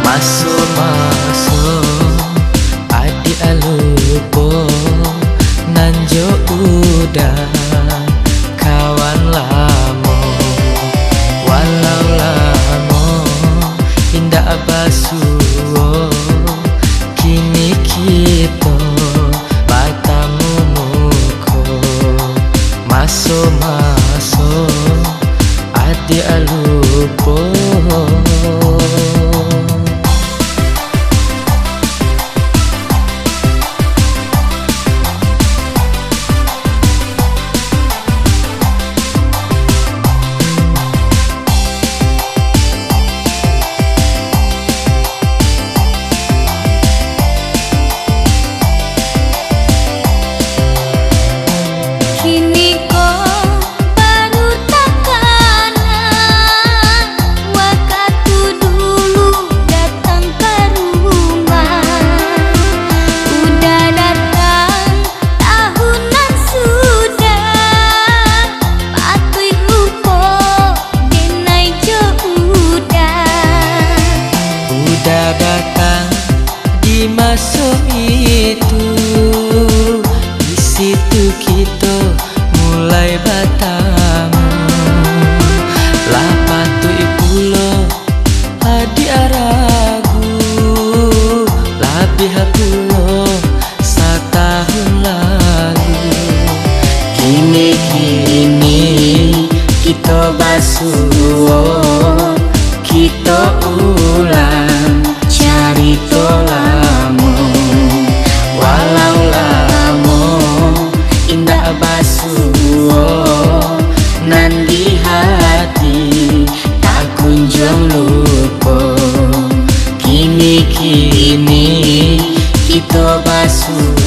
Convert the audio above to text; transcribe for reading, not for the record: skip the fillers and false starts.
Masuk adi alupo nanjo udah kawan lamo, walau lamo indah basuh kini kita batamu muko. Masuk adi alupo. Datang di masa itu, di situ kita mulai bertemu. Lapatui pulo adi aragu, labih pulo setahun lalu. Kini kita basuh, kita ulang cerita lamo, walau lamo indah basuh nan di hati tak kunjung lupa. Kini kita basuh